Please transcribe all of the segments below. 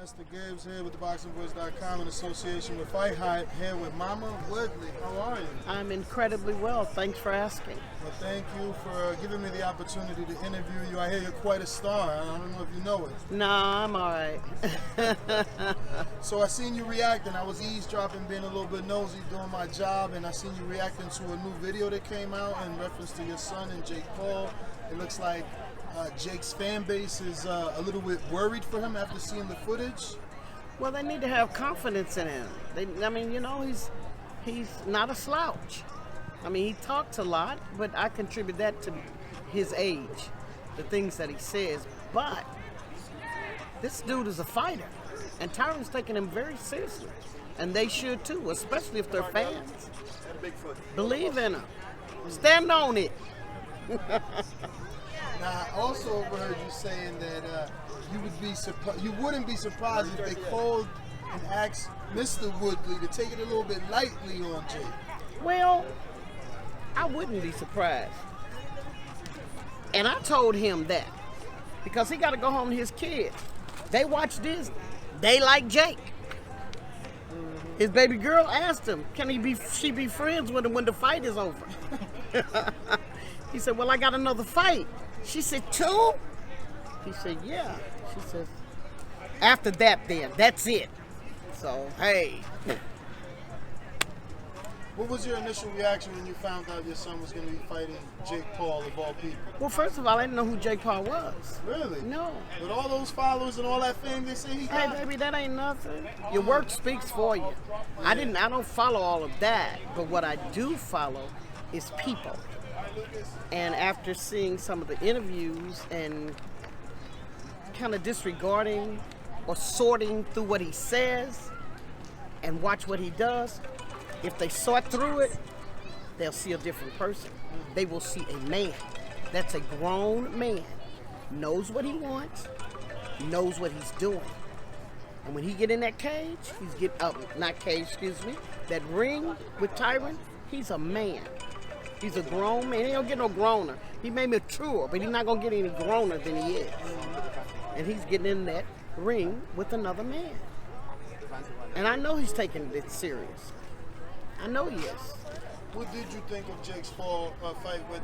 Mr. Gibbs here with theboxingvoice.com in association with FightHype, here with Momma Woodley. How are you? I'm incredibly well. Thanks for asking. Well, thank you for giving me the opportunity to interview you. I hear you're quite a star. I don't know if you know it. No, I'm all right. So I seen you reacting. I was eavesdropping, being a little bit nosy, doing my job, and I seen you reacting to a new video that came out in reference to your son and Jake Paul. It looks like Jake's fan base is a little bit worried for him after seeing the footage. Well, they need to have confidence in him. He's not a slouch. I mean, he talks a lot, but I contribute that to his age, the things that he says. But this dude is a fighter, and Tyron's taking him very seriously, and they should too, especially if they're fans. Believe in him. Stand on it. Now, I also overheard you saying that you wouldn't be surprised if they called and asked Mr. Woodley to take it a little bit lightly on Jake. Well, I wouldn't be surprised. And I told him that because he got to go home to his kids. They watch Disney. They like Jake. His baby girl asked him, can she be friends with him when the fight is over? He said, well, I got another fight. She said, 2? He said, yeah. She said, after that then, that's it. So, hey. What was your initial reaction when you found out your son was going to be fighting Jake Paul, of all people? Well, first of all, I didn't know who Jake Paul was. Really? No. With all those followers and all that fame they say he got? Hey, baby, that ain't nothing. Your work speaks for you. I don't follow all of that, but what I do follow is people. And after seeing some of the interviews and kind of disregarding or sorting through what he says and watch what he does, if they sort through it, they'll see a different person. They will see a man that's a grown man, knows what he wants, knows what he's doing. And when he get in that cage, that ring with Tyron, he's a man. He's a grown man. He don't get no groaner. He may be mature, but he's not going to get any groaner than he is. And he's getting in that ring with another man. And I know he's taking it serious. I know he is. What did you think of Jake's fight with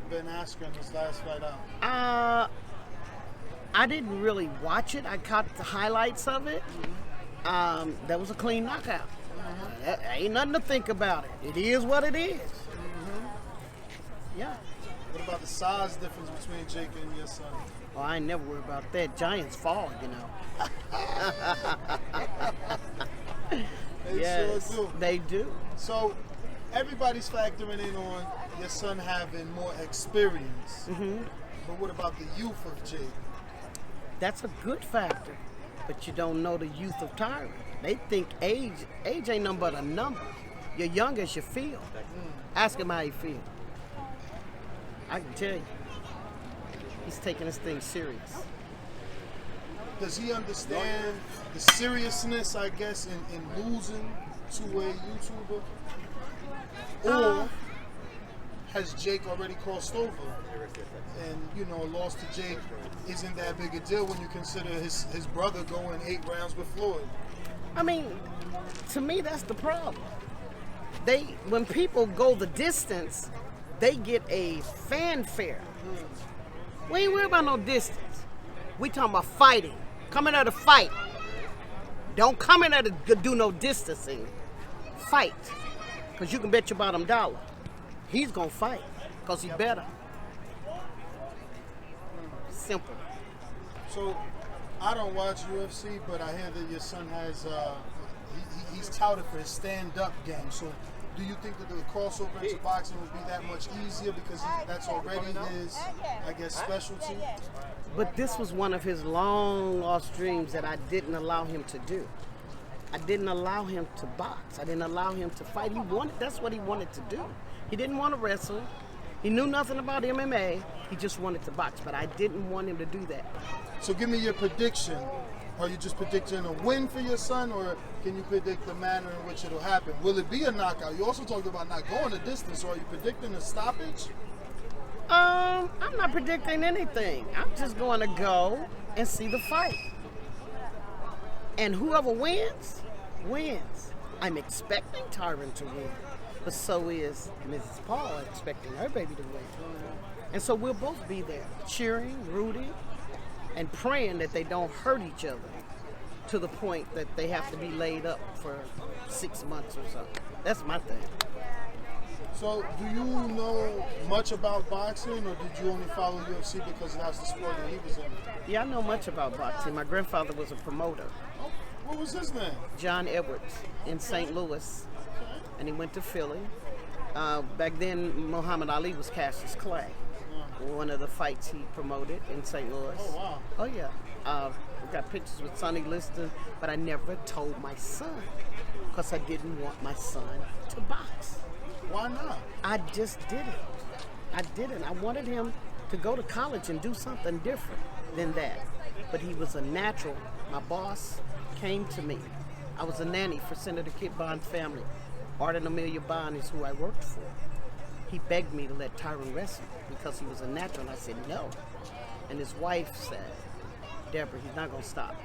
Ben Askren, his last fight out? I didn't really watch it. I caught the highlights of it. That was a clean knockout. Ain't nothing to think about it. It is what it is. Yeah. What about the size difference between Jake and your son? Well, I ain't never worried about that. Giants fall, you know. They yes, sure do. They do. So everybody's factoring in on your son having more experience. But what about the youth of Jake? That's a good factor. But you don't know the youth of Tyron. They think age ain't nothing but a number. You're young as you feel. Ask him how he feel. I can tell you, he's taking this thing serious. Does he understand the seriousness, I guess, in losing to a YouTuber? Or has Jake already crossed over? And, a loss to Jake isn't that big a deal when you consider his brother going 8 rounds with Floyd. I mean, to me, that's the problem. When people go the distance, they get a fanfare. We ain't worried about no distance. We talking about fighting. Come in there to fight. Don't come in there to do no distancing. Fight. Because you can bet your bottom dollar. He's going to fight because he better. Simple. So, I don't watch UFC, but I hear that your son has, he's touted for his stand-up game. So, do you think that the crossover into boxing would be that much easier because that's already his, I guess, specialty? But this was one of his long-lost dreams that I didn't allow him to do. I didn't allow him to box. I didn't allow him to fight. That's what he wanted to do. He didn't want to wrestle. He knew nothing about MMA. He just wanted to box, but I didn't want him to do that. So give me your prediction. Are you just predicting a win for your son, or can you predict the manner in which it'll happen? Will it be a knockout? You also talked about not going the distance, so are you predicting a stoppage? I'm not predicting anything. I'm just going to go and see the fight. And whoever wins, wins. I'm expecting Tyron to win, but so is Mrs. Paul expecting her baby to win. And so we'll both be there, cheering, rooting, and praying that they don't hurt each other to the point that they have to be laid up for 6 months or so. That's my thing. So, do you know much about boxing, or did you only follow UFC because that's the sport that he was in? Yeah, I know much about boxing. My grandfather was a promoter. Oh, what was his name? John Edwards in St. Louis, and he went to Philly. Back then, Muhammad Ali was Cassius Clay, one of the fights he promoted in St. Louis. Oh, wow. Oh, yeah. We got pictures with Sonny Liston, but I never told my son because I didn't want my son to box. Why not? I just didn't. I didn't. I wanted him to go to college and do something different than that. But he was a natural. My boss came to me. I was a nanny for Senator Kit Bond's family. Art and Amelia Bond is who I worked for. He begged me to let Tyron wrestle because he was a natural, and I said no. And his wife said, Deborah, he's not going to stop.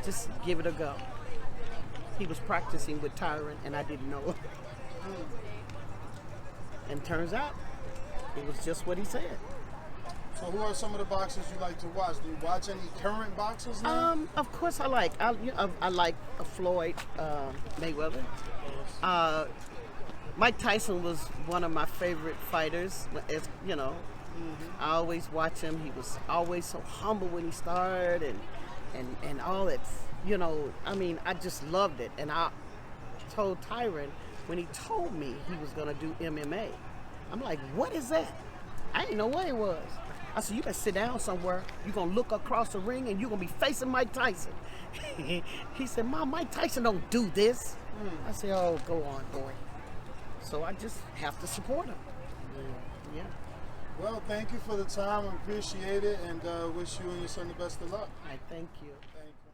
Just give it a go. He was practicing with Tyron, and I didn't know. And turns out, it was just what he said. So who are some of the boxers you like to watch? Do you watch any current boxers now? Of course I like. I like Floyd Mayweather. Mike Tyson was one of my favorite fighters. As you know, I always watch him. He was always so humble when he started, and all that. You know, I mean, I just loved it. And I told Tyron when he told me he was gonna do MMA, I'm like, what is that? I didn't know what it was. I said, you better sit down somewhere. You're gonna look across the ring and you're gonna be facing Mike Tyson. He said, Mom, Mike Tyson don't do this. I said, oh, go on, boy. So I just have to support him. Yeah. Well, thank you for the time. I appreciate it, and wish you and your son the best of luck. I thank you. Thank you.